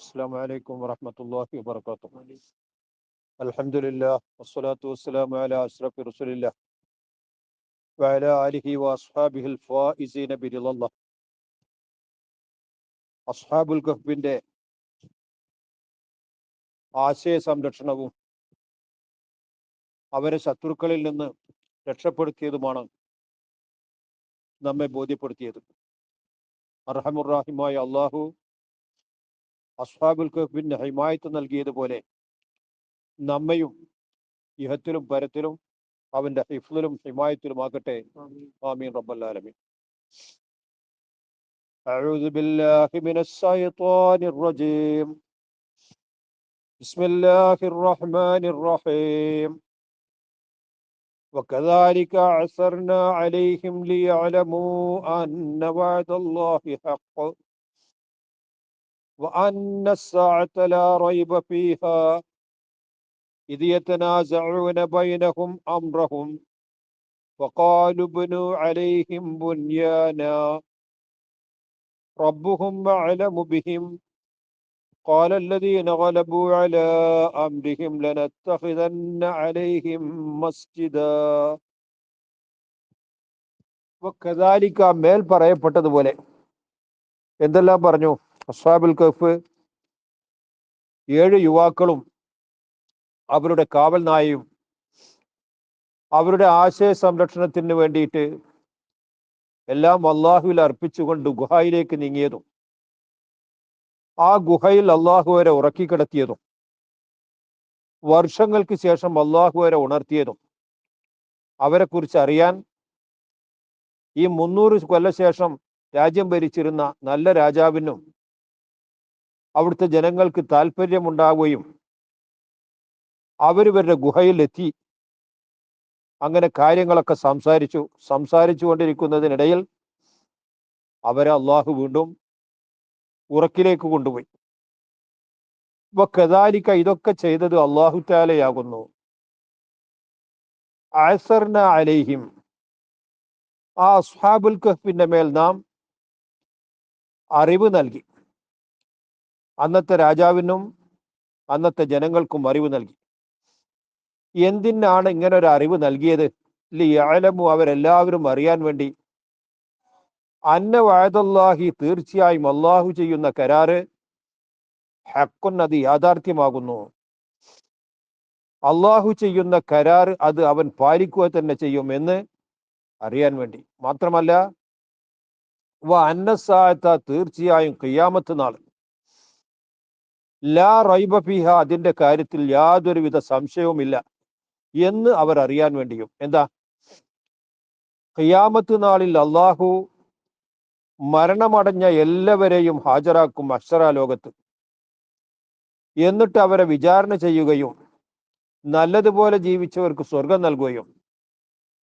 السلام عليكم ورحمة الله وبركاته. الحمد لله والصلاة والسلام على أشرف رسول الله وعلى آله وأصحابه الفائزين برضا الله. അസ്ഹാബുൽ കഹ്ഫിന്റെ ആശയ സംരക്ഷണവും അവരെ ശത്രുക്കളിൽ നിന്ന് രക്ഷപ്പെടുത്തിയതുമാണ് നമ്മെ ബോധ്യപ്പെടുത്തിയത്. അർഹമുറാഹിമായ അള്ളാഹു അസ്ഹാബുൽ കഹ്ഫിന് ഹിമായത്ത് നൽകിയതുപോലെ നമ്മയും ഇഹത്തിലും പരത്തിലും അവന്റെ ഹിഫ്ലിലും ഹിമായത്തിലുമാകട്ടെ. ആമീൻ റബ്ബൽ ആലമീൻ. أعوذ بالله من الشيطان الرجيم. بسم الله الرحمن الرحيم. وكذلك عثرنا عليهم ليعلموا أن وعد الله حق وأن الساعة لا ريب فيها إذ يتنازعون بينهم أمرهم وقالوا ابنوا عليهم بنيانا ربهم أعلم بهم قال الذين غلبوا على أمرهم لنتخذن عليهم مسجدا. وكذلك മേൽ പറയപ്പെട്ടതുപോലെ എന്തെല്ലാം പറഞ്ഞു? അസ്ഹാബുൽ കഹ്ഫ് 7 യുവാക്കളും അവരുടെ കാവൽ നായയും അവരുടെ ആശയ സംരക്ഷണത്തിന് വേണ്ടിയിട്ട് എല്ലാം അള്ളാഹുവിൽ അർപ്പിച്ചുകൊണ്ട് ഗുഹയിലേക്ക് നീങ്ങിയതും ആ ഗുഹയിൽ അള്ളാഹു വരെ ഉറക്കിക്കിടത്തിയതും വർഷങ്ങൾക്ക് ശേഷം അള്ളാഹു വരെ ഉണർത്തിയതും അവരെ കുറിച്ച് അറിയാൻ ഈ 300 കൊല്ലശേഷം രാജ്യം ഭരിച്ചിരുന്ന നല്ല രാജാവിനും അവിടുത്തെ ജനങ്ങൾക്ക് താല്പര്യമുണ്ടാവുകയും അവരിവരുടെ ഗുഹയിലെത്തി അങ്ങനെ കാര്യങ്ങളൊക്കെ സംസാരിച്ചു കൊണ്ടിരിക്കുന്നതിനിടയിൽ അവരെ അള്ളാഹു വീണ്ടും ഉറക്കിലേക്ക് കൊണ്ടുപോയി. കദാലിക ഇതൊക്കെ ചെയ്തത് അള്ളാഹു തആലയാകുന്നു. അഅ്സർന അലൈഹിം, ആ അസ്ഹാബുൽ കഹ്ഫിന്റെ മേൽ നാം അറിവ് നൽകി. അന്നത്തെ രാജാവിനും അന്നത്തെ ജനങ്ങൾക്കും അറിവ് നൽകി. എന്തിനാണ് ഇങ്ങനെ ഒരു അറിവ് നൽകിയത്? ലിയഅലമു, അവരെല്ലാവരും അറിയാൻ വേണ്ടി, അന്ന വഅദല്ലാഹി, തീർച്ചയായും അള്ളാഹു ചെയ്യുന്ന കരാറ്, ഹഖ്ഖുൻ, അത് യാഥാർത്ഥ്യമാകുന്നു. അള്ളാഹു ചെയ്യുന്ന കരാർ അത് അവൻ പാലിക്കുക തന്നെ ചെയ്യും എന്ന് അറിയാൻ വേണ്ടി. മാത്രമല്ല അന്നസാഅത്ത, തീർച്ചയായും ഖിയാമത്ത് നാൾ, ലാ റൈബ ഫീഹ, അതിന്റെ കാര്യത്തിൽ യാതൊരുവിധ സംശയവുമില്ല എന്ന് അവർ അറിയാൻ വേണ്ടിയും. എന്താ? ഖിയാമത്ത് നാളിൽ അള്ളാഹു മരണമടഞ്ഞ എല്ലാവരെയും ഹാജരാക്കും അക്ഷരാ ലോകത്ത്. എന്നിട്ട് അവരെ വിചാരണ ചെയ്യുകയും നല്ലതുപോലെ ജീവിച്ചവർക്ക് സ്വർഗം നൽകുകയും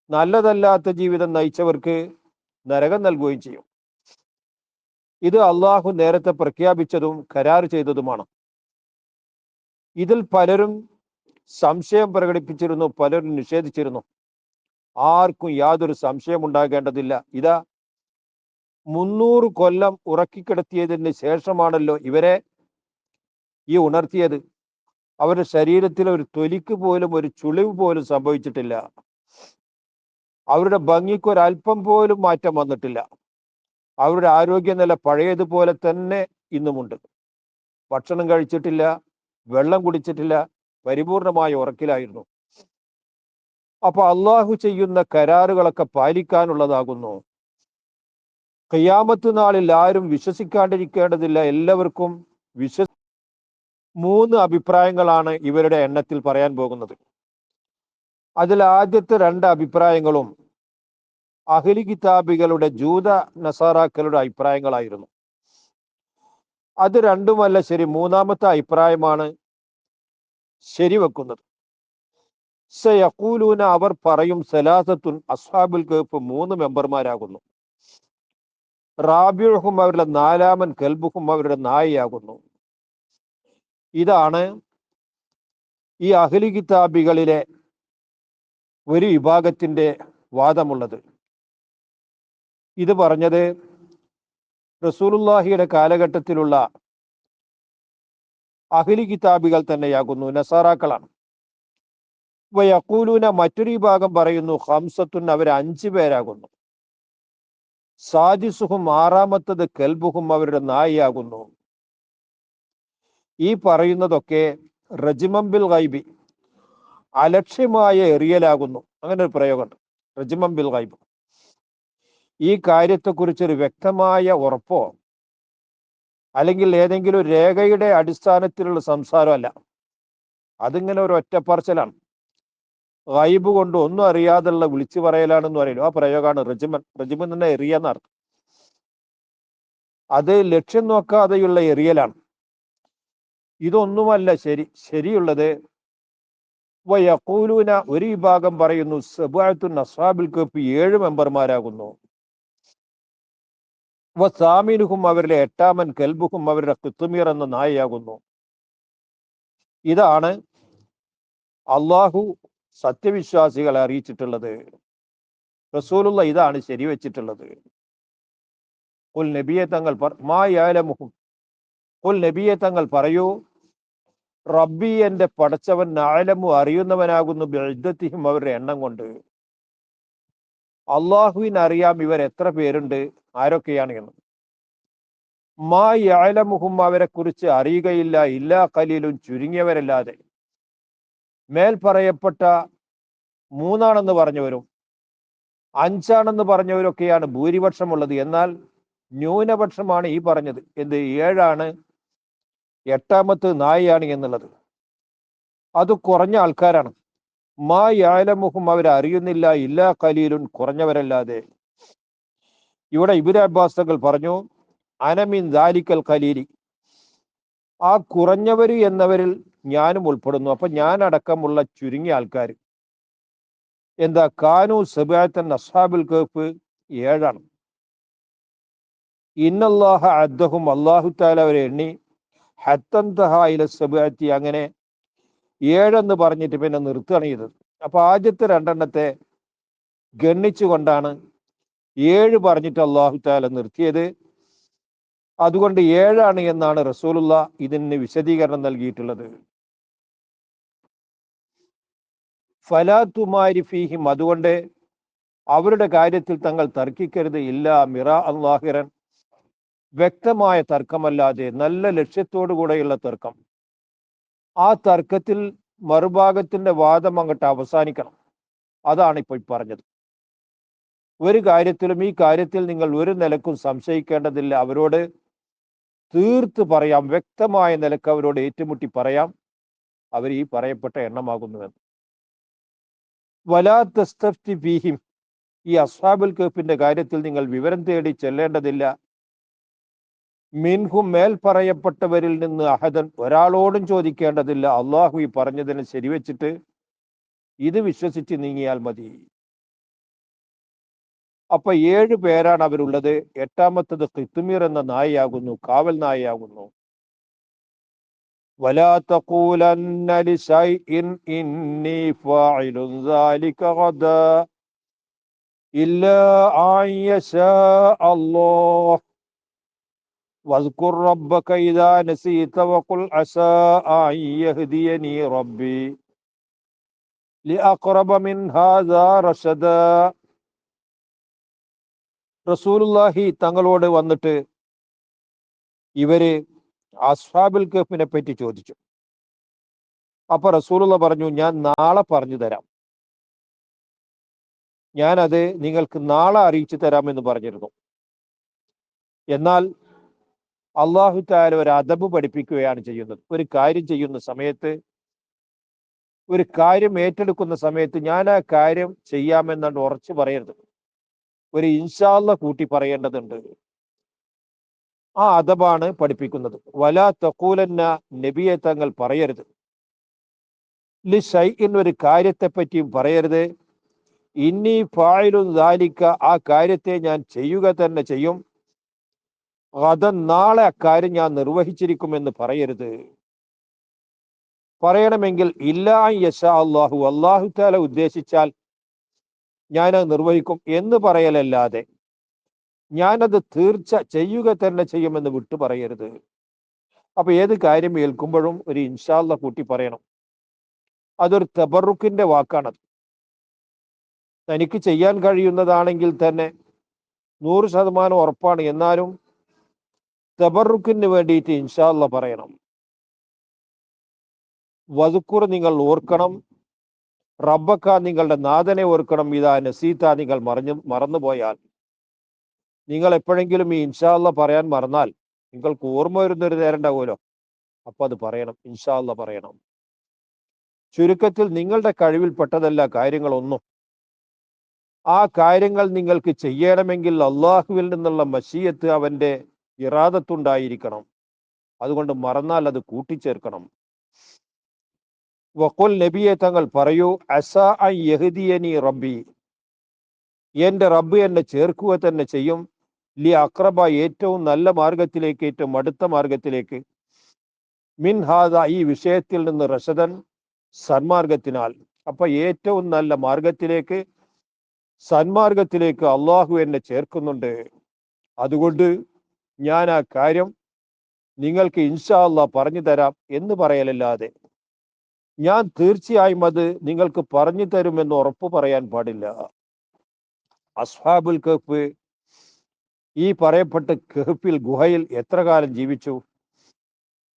നല്ലതല്ലാത്ത ജീവിതം നയിച്ചവർക്ക് നരകം നൽകുകയും ചെയ്യും. ഇത് അള്ളാഹു നേരത്തെ പ്രഖ്യാപിച്ചതും കരാർ ചെയ്തതുമാണ്. ഇതിൽ പലരും സംശയം പ്രകടിപ്പിച്ചിരുന്നു, പലരും നിഷേധിച്ചിരുന്നു. ആർക്കും യാതൊരു സംശയം ഉണ്ടാകേണ്ടതില്ല. ഇതാ 300 കൊല്ലം ഉറക്കിക്കിടത്തിയതിന് ശേഷമാണല്ലോ ഇവരെ ഈ ഉണർത്തിയത്. അവരുടെ ശരീരത്തിൽ ഒരു തൊലിക്ക് പോലും ഒരു ചുളിവ് പോലും സംഭവിച്ചിട്ടില്ല. അവരുടെ ഭംഗിക്ക് ഒരല്പം പോലും മാറ്റം വന്നിട്ടില്ല. അവരുടെ ആരോഗ്യനില പഴയതുപോലെ തന്നെ ഇന്നുമുണ്ട്. ഭക്ഷണം കഴിച്ചിട്ടില്ല, വെള്ളം കുടിച്ചിട്ടില്ല, പരിപൂർണമായ ഉറക്കിലായിരുന്നു. അപ്പൊ അള്ളാഹു ചെയ്യുന്ന കരാറുകളൊക്കെ പാലിക്കാനുള്ളതാകുന്നു. ഖിയാമത്ത് നാളിൽ ആരും വിശ്വസിക്കാണ്ടിരിക്കേണ്ടതില്ല. എല്ലാവർക്കും 3 അഭിപ്രായങ്ങളാണ് ഇവരുടെ എണ്ണത്തിൽ പറയാൻ പോകുന്നത്. അതിൽ ആദ്യത്തെ 2 അഭിപ്രായങ്ങളും അഹ്ലി കിതാബികളുടെ ജൂത നസാറാക്കളുടെ അഭിപ്രായങ്ങളായിരുന്നു. അത് രണ്ടുമല്ല ശരി. 3ാമത്തെ അഭിപ്രായമാണ് ശരിവെക്കുന്നത്. സയഖൂലൂന, അവർ പറയും, സലാസത്തുൻ, അസ്ഹാബുൽ കഹ്ഫ് 3 മെമ്പർമാരാകുന്നു. റാബിഉഹും, അവരുടെ 4ാമൻ, കൽബുഹും, അവരുടെ നായയാകുന്നു. ഇതാണ് ഈ അഹ്ലി കിതാബികളിലെ ഒരു വിഭാഗത്തിന്റെ വാദമുള്ളത്. ഇത് പറഞ്ഞത് റസൂലുള്ളാഹിയുടെ കാലഘട്ടത്തിലുള്ള അഹ്ലി കിതാബികൾ തന്നെയാകുന്നു, നസാറാക്കളാണ്. വയഖൂലൂന മറ്റൊരു വിഭാഗം പറയുന്നു ഖംസത്തുൻ, അവർ 5 പേരാകുന്നു. സാദിസുഹും, ആറാമത്തത് കൽബുഹും, അവരുടെ നായിയാകുന്നു. ഈ പറയുന്നതൊക്കെ റജ്മം ബിൽ ഗൈബി, അലക്ഷ്യമായ എറിയലാകുന്നു. അങ്ങനെ ഒരു പ്രയോഗമുണ്ട്, റജ്മം ബിൽ ഗൈബ്. ഈ കാര്യത്തെക്കുറിച്ചൊരു വ്യക്തമായ ഉറപ്പോ അല്ലെങ്കിൽ ഏതെങ്കിലും ഒരു രേഖയുടെ അടിസ്ഥാനത്തിലുള്ള സംസാരമല്ല. അതിങ്ങനെ ഒരു ഒറ്റപ്പറച്ചിലാണ്. ഗൈബ് കൊണ്ട് ഒന്നും അറിയാതുള്ള വിളിച്ചു പറയലാണെന്ന് പറയുന്നു. ആ പ്രയോഗമാണ് റജ്മൻ. റജ്മൻ തന്നെ എറിയെന്നർത്ഥം. അത് ലക്ഷ്യം നോക്കാതെയുള്ള എറിയലാണ്. ഇതൊന്നുമല്ല ശരിയുള്ളത്. വയഖൂലൂന, ഒരു വിഭാഗം പറയുന്നു സബഅത്തുൻ അസ്ഹാബുൽ കഹ്ഫി, 7 മെമ്പർമാരാകുന്നു. വസാമിനുഹും, അവരിലെ 8-മൻ കൽബുഹും, അവരുടെ ഖിത്മീർ എന്ന നായയാകുന്നു. ഇതാണ് അള്ളാഹു സത്യവിശ്വാസികളെ അറിയിച്ചിട്ടുള്ളത്. റസൂലുള്ള ഇതാണ് ശരിവെച്ചിട്ടുള്ളത്. ഖുൽ, നബിയെ തങ്ങൾ മാ യഅലമുഹും, ഖുൽ നബിയെ തങ്ങൾ പറയൂ, റബ്ബി, എന്റെ പടച്ചവൻ, അഅലമു, അറിയുന്നവനാകുന്നു, ബിഇദ്ദത്തിഹിം, അവരുടെ എണ്ണം കൊണ്ട്. അള്ളാഹുവിന് അറിയാം ഇവർ എത്ര പേരുണ്ട്, ആരൊക്കെയാണ് എന്ന്. മാ യഅലമുഹും, അവരെ കുറിച്ച് അറിയുകയില്ല, ഇല്ലാ ഖലീലുൻ, ചുരുങ്ങിയവരല്ലാതെ. മേൽ പറയപ്പെട്ട 3 പറഞ്ഞവരും 5 പറഞ്ഞവരൊക്കെയാണ് ഭൂരിപക്ഷമുള്ളത്. എന്നാൽ ന്യൂനപക്ഷമാണ് ഈ പറഞ്ഞത്. എന്ത്? 7, 8-മത്ത് നായയാണ് എന്നുള്ളത്. അത് കുറഞ്ഞ ആൾക്കാരാണ്. മാ യഅലമുഹും, അവരറിയുന്നില്ല, ഇല്ലാ ഖലീലുൻ, കുറഞ്ഞവരല്ലാതെ. ഇവിടെ ഇബ്നു അബ്ബാസ് തങ്ങൾ പറഞ്ഞു, അനമിൻ ദാലിക്കൽ ഖലീലി, ആ കുറഞ്ഞവര് എന്നവരിൽ ഞാനും ഉൾപ്പെടുന്നു. അപ്പൊ ഞാൻ അടക്കമുള്ള ചുരുങ്ങിയ ആൾക്കാർ. എന്താ? കാനു സബഅത്തൻ അസ്ഹാബുൽ കഹ്ഫ്, 7. ഇന്നല്ലാഹ അദ്ദഹും, അല്ലാഹു തആല അവരെ എണ്ണി. ഹത്തൻതഹ ഇല സബഅത്തി, അങ്ങനെ 7 പറഞ്ഞിട്ട് പിന്നെ നിർത്തുകയാണ് ചെയ്തത്. അപ്പൊ ആദ്യത്തെ 2 ഗണ്ണിച്ചുകൊണ്ടാണ് 7 പറഞ്ഞിട്ട് അല്ലാഹു തആല നിർത്തിയത്. അതുകൊണ്ട് 7 എന്നാണ് റസൂലുള്ള ഇതിന് വിശദീകരണം നൽകിയിട്ടുള്ളത്. ഫലാ തുമാരി ഫീഹിം, അതുകൊണ്ട് അവരുടെ കാര്യത്തിൽ തങ്ങൾ തർക്കിക്കരുത്. ഇല്ലാ മിറാ അല്ലാഹിറൻ, വ്യക്തമായ തർക്കമല്ലാതെ, നല്ല ലക്ഷ്യത്തോടു കൂടെയുള്ള തർക്കം. ആ തർക്കത്തിൽ മറുഭാഗത്തിന്റെ വാദം അങ്ങോട്ട് അവസാനിക്കണം. അതാണ് ഇപ്പോൾ പറഞ്ഞത്. ഒരു കാര്യത്തിലും ഈ കാര്യത്തിൽ നിങ്ങൾ ഒരു നിലക്കും സംശയിക്കേണ്ടതില്ല. അവരോട് തീർത്ത് പറയാം, വ്യക്തമായ നിലക്ക് അവരോട് ഏറ്റുമുട്ടി പറയാം, അവർ ഈ പറയപ്പെട്ട എണ്ണമാകുന്നുവെന്ന്. വലാ തസ്തഫ്തി ഫീഹിം, ഈ അസ്ഹാബുൽ കഹ്ഫിന്റെ കാര്യത്തിൽ നിങ്ങൾ വിവരം തേടി ചെല്ലേണ്ടതില്ല. മിൻഹും, മേൽ പറയപ്പെട്ടവരിൽ നിന്ന്, അഹദൻ, ഒരാളോടും ചോദിക്കേണ്ടതില്ല. അള്ളാഹു ഈ പറഞ്ഞതിനെ ശരിവെച്ചിട്ട് ഇത് വിശ്വസിച്ച് നീങ്ങിയാൽ മതി. അപ്പൊ 7 പേരാണ് അവരുള്ളത്. 8-മത്തത് ഖിത്മീർ എന്ന നായയാകുന്നു, കാവൽ നായയാകുന്നു. വലാ തഖൂലന്ന ലിശൈഇൻ ഇന്നി ഫാഇലുൻ ദാലിക ഗദാ ഇല്ലാ അൻ യശാ അല്ലാഹ് വസ്കുർ റബ്ബക ഇദാ നസീത വഖുൽ അസാ അൻ യഹ്ദിയനി റബ്ബി ലിഅഖറബ മിൻ ഹാദാ റശദാ. റസൂലുള്ളാഹി തങ്ങളോട് വന്നിട്ട് ഇവര് അസ്ഹാബുൽ കഹ്ഫിനെ പറ്റി ചോദിച്ചു. അപ്പൊ റസൂലുള്ള പറഞ്ഞു, ഞാൻ നാളെ പറഞ്ഞു തരാം, ഞാനത് നിങ്ങൾക്ക് നാളെ അറിയിച്ചു തരാമെന്ന് പറഞ്ഞിരുന്നു. എന്നാൽ അള്ളാഹു തആല ഒരു അദബ് പഠിപ്പിക്കുകയാണ് ചെയ്യുന്നത്. ഒരു കാര്യം ചെയ്യുന്ന സമയത്ത്, ഒരു കാര്യം ഏറ്റെടുക്കുന്ന സമയത്ത് ഞാൻ ആ കാര്യം ചെയ്യാമെന്നാണ് ഉറച്ചു പറയരുത്. ഒരു ഇൻഷാ അല്ലാഹ് കൂട്ടി പറയേണ്ടതുണ്ട്. ആ അദബാണ് പഠിപ്പിക്കുന്നത്. വലാ തഖൂലന്ന, നബിയെ തങ്ങൾ പറയരുത്, ലിശൈഇൻ, ഒരു കാര്യത്തെ പറ്റിയും പറയരുത്, ഇന്നി ഫാഇലുൻ ദാലിക, ആ കാര്യത്തെ ഞാൻ ചെയ്യുക തന്നെ ചെയ്യും, ഗദൻ, നാളെ അക്കാര്യം ഞാൻ നിർവഹിച്ചിരിക്കുമെന്ന് പറയരുത്. പറയണമെങ്കിൽ ഇല്ലാ യശാ അല്ലാഹു, അല്ലാഹു തആല ഉദ്ദേശിച്ചാൽ ഞാനത് നിർവഹിക്കും എന്ന് പറയലല്ലാതെ ഞാനത് തീർച്ച ചെയ്യുക തന്നെ ചെയ്യുമെന്ന് വിട്ടു പറയരുത്. അപ്പൊ ഏത് കാര്യം ഏൽക്കുമ്പോഴും ഒരു ഇൻഷാ അല്ലാ കൂട്ടി പറയണം. അതൊരു തബറുക്കിന്റെ വാക്കാണത്. തനിക്ക് ചെയ്യാൻ കഴിയുന്നതാണെങ്കിൽ തന്നെ 100% ഉറപ്പാണ്. എന്നാലും തബറുക്കിന് വേണ്ടിയിട്ട് ഇൻഷാ അല്ലാ പറയണം. വദുക്കുർ, നിങ്ങൾ ഓർക്കണം, റബ്ബക്ക, നിങ്ങളുടെ നാഥനെ ഓർക്കണം, ഇതാ നസീത്ത, നിങ്ങൾ മറന്നുപോയാൽ. നിങ്ങൾ എപ്പോഴെങ്കിലും ഈ ഇൻഷാ അല്ലാ പറയാൻ മറന്നാൽ നിങ്ങൾക്ക് ഓർമ്മ വരുന്നൊരു നേരം ഉണ്ടാവുമല്ലോ, അപ്പൊ അത് പറയണം, ഇൻഷാ അല്ലാ പറയണം. ചുരുക്കത്തിൽ നിങ്ങളുടെ കഴിവിൽപ്പെട്ടതല്ല കാര്യങ്ങളൊന്നും. ആ കാര്യങ്ങൾ നിങ്ങൾക്ക് ചെയ്യണമെങ്കിൽ അള്ളാഹുവിൽ നിന്നുള്ള മശീയത്ത്, അവന്റെ ഇറാദത്തുണ്ടായിരിക്കണം. അതുകൊണ്ട് മറന്നാൽ അത് കൂട്ടിച്ചേർക്കണം. വഖുൽ, നബിയെ തങ്ങൾ പറയൂ, അസാ അൻ യഹ്ദിയനി റബ്ബി, എന്റെ റബ്ബ് എന്നെ ചേർക്കുക തന്നെ ചെയ്യും, ലി അഖ്റബ, ഏറ്റവും നല്ല മാർഗത്തിലേക്ക്, ഏറ്റവും അടുത്ത മാർഗത്തിലേക്ക്, മിൻ ഹാദ, ഈ വിഷയത്തിൽ നിന്ന്, റഷദൻ, സന്മാർഗത്തിനാൽ. അപ്പൊ ഏറ്റവും നല്ല മാർഗത്തിലേക്ക്, സന്മാർഗത്തിലേക്ക് അള്ളാഹു എന്നെ ചേർക്കുന്നുണ്ട്. അതുകൊണ്ട് ഞാൻ ആ കാര്യം നിങ്ങൾക്ക് ഇൻഷാ അല്ലാ പറഞ്ഞു തരാം എന്ന് പറയലല്ലാതെ ഞാൻ തീർച്ചയായും അത് നിങ്ങൾക്ക് പറഞ്ഞു തരുമെന്ന് ഉറപ്പ് പറയാൻ പാടില്ല. അസ്ഹാബുൽ കഹ്ഫ്, ഈ പറയപ്പെട്ട കഹ്ഫിൽ, ഗുഹയിൽ എത്ര കാലം ജീവിച്ചു?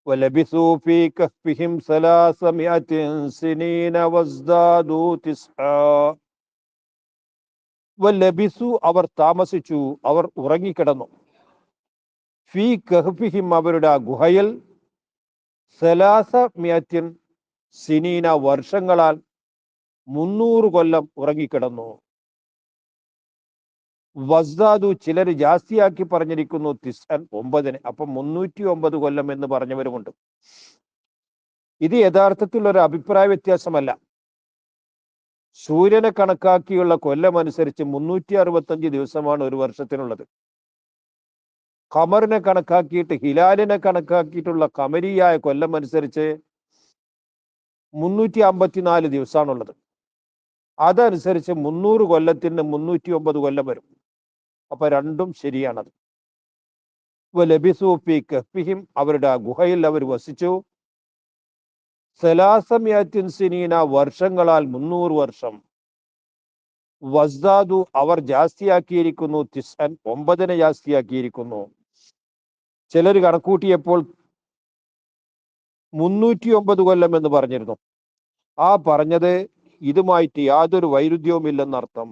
വലബിസൂ ഫീ കഹ്ഫിഹിം 300 സിനീന വസ്ദാദൂ തിസ്ആ. വലബിസു, അവർ താമസിച്ചു, അവർ ഉറങ്ങിക്കിടന്നു, ഫീ കഹ്ഫിഹിം, അവരുടെ ആ ഗുഹയിൽ, 300 സിനീന, വർഷങ്ങളാൽ, 300 കൊല്ലം ഉറങ്ങിക്കിടന്നു. വസ്ദാദു, ചിലർ ജാസ്തിയാക്കി പറഞ്ഞിരിക്കുന്നു, തിസ്അൻ, 9. അപ്പം 309 കൊല്ലം എന്ന് പറഞ്ഞവരുമുണ്ട്. ഇത് യഥാർത്ഥത്തിൽ ഒരു അഭിപ്രായ വ്യത്യാസമല്ല. സൂര്യനെ കണക്കാക്കിയുള്ള കൊല്ലം അനുസരിച്ച് 365 ദിവസമാണ് ഒരു വർഷത്തിനുള്ളത്. ഖമറിനെ കണക്കാക്കിയിട്ട്, ഹിലാലിനെ കണക്കാക്കിയിട്ടുള്ള ഖമരിയായ കൊല്ലം അനുസരിച്ച് 354 ദിവസമാണുള്ളത്. അതനുസരിച്ച് 300 കൊല്ലത്തിന് 309 കൊല്ലം വരും. അപ്പൊ രണ്ടും ശരിയാണത്. ലബിസൂ ഫീ കഹ്ഫിഹിം, അവരുടെ ആ ഗുഹയിൽ അവർ വസിച്ചു, 300 സിനീന, വർഷങ്ങളാൽ, 300 വർഷം. വസ്ദാദു, അവർ ജാസ്തിയാക്കിയിരിക്കുന്നു, തിസ്അൻ, 9 ജാസ്തിയാക്കിയിരിക്കുന്നു. ചിലർ കണക്കൂട്ടിയപ്പോൾ 309 കൊല്ലം എന്ന് പറഞ്ഞിരുന്നു. ആ പറഞ്ഞത് ഇതുമായിട്ട് യാതൊരു വൈരുദ്ധ്യവും ഇല്ലെന്നർത്ഥം.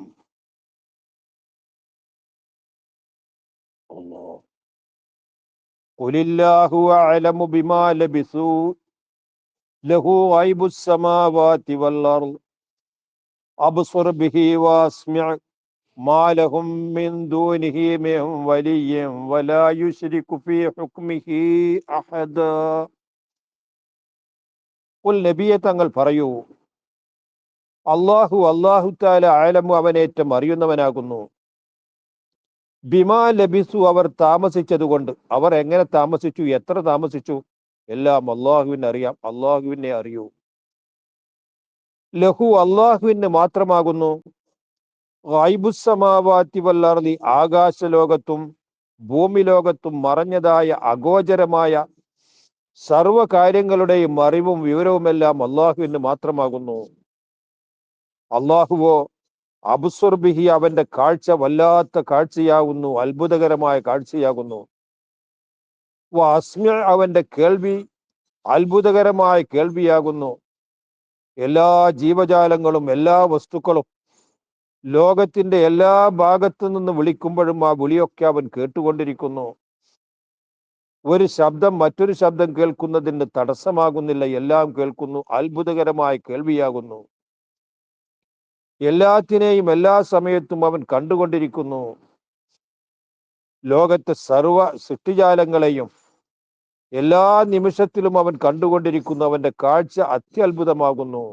ഖുലില്ലാഹു അഅലമു ബിമാ ലബിസൂ ലഹു ഗൈബുസ് സമാവാതി വൽ അർദ് അബ്സുർ ബിഹി വസ്മി' മാ ലഹും മിൻ ദൂനിഹി മിൻ വലിയ്യിൻ വലാ യുശ്രികു ഫീ ഹുക്മിഹി അഹദ. ഖുൽ, നബിയെ തങ്ങൾ പറയൂ, അല്ലാഹു തആല അഅലമു, അവനേറ്റം അറിയുന്നവനാകുന്നു, ബിമാ ലബിസു, അവർ താമസിച്ചതുകൊണ്ട്. അവർ എങ്ങനെ താമസിച്ചു, എത്ര താമസിച്ചു, എല്ലാം അള്ളാഹുവിന് അറിയാം, അള്ളാഹുവിനെ അറിയൂ. ലഹു, അള്ളാഹുവിന് മാത്രമാകുന്നു, ഗൈബുസ് സമാവാതി വൽ അർദി, ആകാശലോകത്തും ഭൂമി ലോകത്തും മറഞ്ഞതായ, അഗോചരമായ സർവ കാര്യങ്ങളുടെയും അറിവും വിവരവുമെല്ലാം അള്ളാഹുവിന് മാത്രമാകുന്നു. അള്ളാഹുവോ അബ്സുർ ബിഹി, അവന്റെ കാഴ്ച വല്ലാത്ത കാഴ്ചയാകുന്നു, അത്ഭുതകരമായ കാഴ്ചയാകുന്നു. വസ്മി', അവന്റെ കേൾവി അത്ഭുതകരമായ കേൾവിയാകുന്നു. എല്ലാ ജീവജാലങ്ങളും എല്ലാ വസ്തുക്കളും ലോകത്തിന്റെ എല്ലാ ഭാഗത്തു നിന്ന് വിളിക്കുമ്പോഴും ആ വിളിയൊക്കെ അവൻ കേട്ടുകൊണ്ടിരിക്കുന്നു. ഒരു ശബ്ദം മറ്റൊരു ശബ്ദം കേൾക്കുന്നതിന് തടസ്സമാകുന്നില്ല, എല്ലാം കേൾക്കുന്നു, അത്ഭുതകരമായ കേൾവിയാകുന്നു. എല്ലാത്തിനെയും എല്ലാ സമയത്തും അവൻ കണ്ടുകൊണ്ടിരിക്കുന്നു. ലോകത്തെ സർവ സൃഷ്ടിജാലങ്ങളെയും എല്ലാ നിമിഷത്തിലും അവൻ കണ്ടുകൊണ്ടിരിക്കുന്നു. അവന്റെ കാഴ്ച അത്യത്ഭുതമാകുന്നു.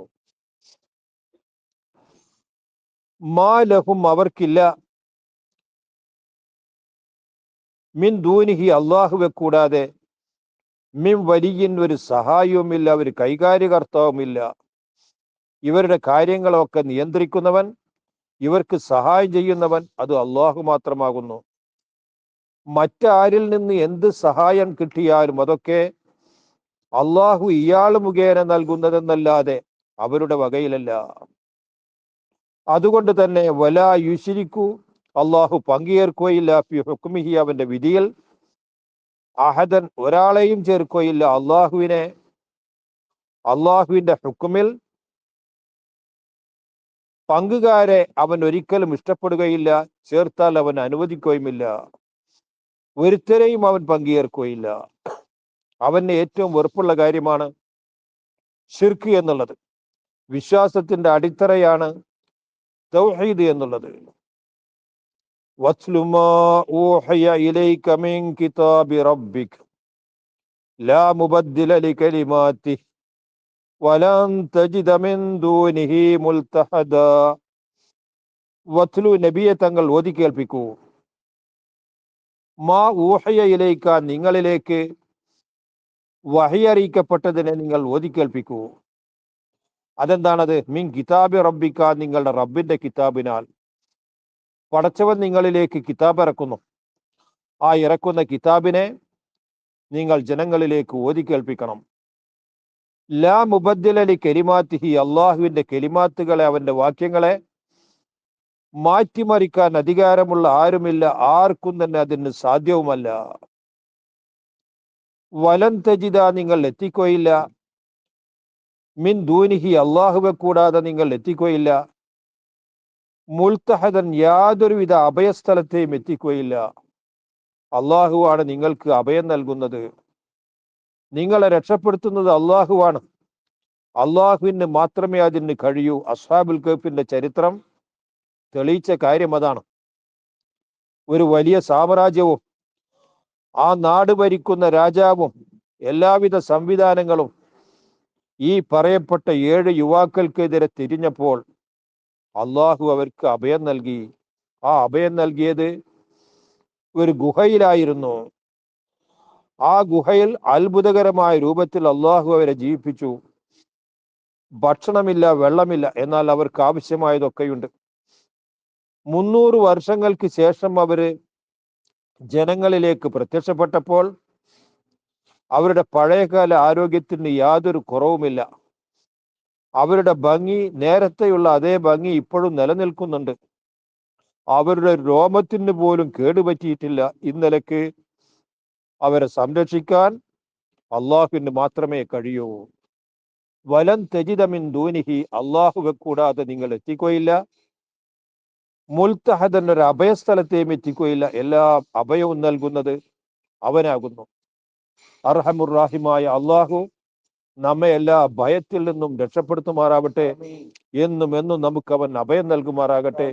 മാ ലഹും, അവർക്കില്ല, മിൻ ദൂനിഹി, അള്ളാഹുവെ കൂടാതെ, മിൻ വലിയ്യിൻ, ഒരു സഹായവുമില്ല, ഒരു കൈകാര്യകർത്താവുമില്ല. ഇവരുടെ കാര്യങ്ങളൊക്കെ നിയന്ത്രിക്കുന്നവൻ, ഇവർക്ക് സഹായം ചെയ്യുന്നവൻ, അത് അള്ളാഹു മാത്രമാകുന്നു. മറ്റാരിൽ നിന്ന് എന്ത് സഹായം കിട്ടിയാലും അതൊക്കെ അള്ളാഹു ഇയാൾ മുഖേന നൽകുന്നതെന്നല്ലാതെ അവരുടെ വകയിലല്ല. അതുകൊണ്ട് തന്നെ വലാ യുശ്രിക്കു, അള്ളാഹു പങ്കുചേർക്കുകയില്ല, ഫി ഹുക്മിഹി, അവന്റെ വിധിയിൽ, അഹദൻ, ഒരാളെയും ചേർക്കുകയില്ല. അള്ളാഹുവിന്റെ ഹുക്മിൽ പങ്കുകാരെ അവൻ ഒരിക്കലും ഇഷ്ടപ്പെടുകയില്ല, ചേർത്താൽ അവൻ അനുവദിക്കുകയുമില്ല. ഒരുത്തരെയും അവൻ പങ്കുചേർക്കുകയില്ല. അവന് ഏറ്റവും വെറുപ്പുള്ള കാര്യമാണ് ശിർക്ക് എന്നുള്ളത്. വിശ്വാസത്തിന്റെ അടിത്തറയാണ് തൗഹീദ് എന്നുള്ളത്. വത്ലു മാ ഊഹിയ ഇലൈക മിൻ കിതാബി റബ്ബിക ലാ മുബദ്ദില ലികലിമാതിഹി വലൻ തജിദ മിൻ ദൂനിഹി മുൽതഹദാ. വത്ലു, നബിയെ തങ്ങൾ ഓതി കേൾപ്പിക്കൂ, മാ ഊഹിയ ഇലൈക, നിങ്ങളിലേക്ക് വഹി അറിയിക്കപ്പെട്ടതിനെ നിങ്ങൾ ഓതി കേൾപ്പിക്കൂ. അതെന്താണത്? മിൻ കിതാബി റബ്ബിക, നിങ്ങളുടെ റബ്ബിന്റെ കിതാബിനാൽ. പടച്ചവൻ നിങ്ങളിലേക്ക് കിതാബ് ഇറക്കുന്നു. ആ ഇറക്കുന്ന കിതാബിനെ നിങ്ങൾ ജനങ്ങളിലേക്ക് ഓതി കേൾപ്പിക്കണം. ലാ മുബദ്ദില ലി കലിമാതിഹി, അള്ളാഹുവിന്റെ കലിമാത്തുകളെ, അവന്റെ വാക്യങ്ങളെ മാറ്റിമറിക്കാൻ അധികാരമുള്ള ആരുമില്ല, ആർക്കും തന്നെ അതിന് സാധ്യവുമല്ല. വലൻ തജിദ, നിങ്ങൾ എത്തിക്കുകയില്ല, മിൻ ദൂനിഹി, അള്ളാഹുവെ കൂടാതെ നിങ്ങൾ എത്തിക്കുകയില്ല, മുൽത്തഹദൻ, യാതൊരുവിധ അഭയസ്ഥലത്തെയും എത്തിക്കുകയില്ല. അള്ളാഹുവാണ് നിങ്ങൾക്ക് അഭയം നൽകുന്നത്, നിങ്ങളെ രക്ഷപ്പെടുത്തുന്നത് അള്ളാഹുവാണ്. അള്ളാഹുവിന് മാത്രമേ അതിന് കഴിയൂ. അസ്ഹാബുൽ കഹ്ഫിന്റെ ചരിത്രം തെളിയിച്ച കാര്യം അതാണ്. ഒരു വലിയ സാമ്രാജ്യവും ആ നാട് ഭരിക്കുന്ന രാജാവും എല്ലാവിധ സംവിധാനങ്ങളും ഈ പറയപ്പെട്ട 7 യുവാക്കൾക്കെതിരെ തിരിഞ്ഞപ്പോൾ അള്ളാഹു അവർക്ക് അഭയം നൽകി. ആ അഭയം നൽകിയത് ഒരു ഗുഹയിലായിരുന്നു. ആ ഗുഹയിൽ അത്ഭുതകരമായ രൂപത്തിൽ അള്ളാഹു അവരെ ജീവിപ്പിച്ചു. ഭക്ഷണമില്ല, വെള്ളമില്ല, എന്നാൽ അവർക്ക് ആവശ്യമായതൊക്കെയുണ്ട്. 300 വർഷങ്ങൾക്ക് ശേഷം അവര് ജനങ്ങളിലേക്ക് പ്രത്യക്ഷപ്പെട്ടപ്പോൾ അവരുടെ പഴയകാല ആരോഗ്യത്തിന് യാതൊരു കുറവുമില്ല. അവരുടെ ഭംഗി, നേരത്തെയുള്ള അതേ ഭംഗി ഇപ്പോഴും നിലനിൽക്കുന്നുണ്ട്. അവരുടെ രോമത്തിന് പോലും കേടുപറ്റിയിട്ടില്ല. ഇന്നലേക്ക് അവരെ സംരക്ഷിക്കാൻ അള്ളാഹുവിന് മാത്രമേ കഴിയൂ. വലൻ തജിദ മിൻ ദൂനിഹി, അള്ളാഹുവെ കൂടാതെ നിങ്ങൾ എത്തിക്കുകയില്ല, മുൽത്തഹദൻ, ഒരു അഭയസ്ഥലത്തെയും എത്തിക്കുകയില്ല. എല്ലാ അഭയവും നൽകുന്നത് അവനാകുന്നു. അർഹമുറാഹിമായ അള്ളാഹു നമ്മെ എല്ലാ ഭയത്തിൽ നിന്നും രക്ഷപ്പെടുത്തുമാറാവട്ടെ. എന്നും എന്നും നമുക്ക് അവൻ അഭയം നൽകുമാറാകട്ടെ.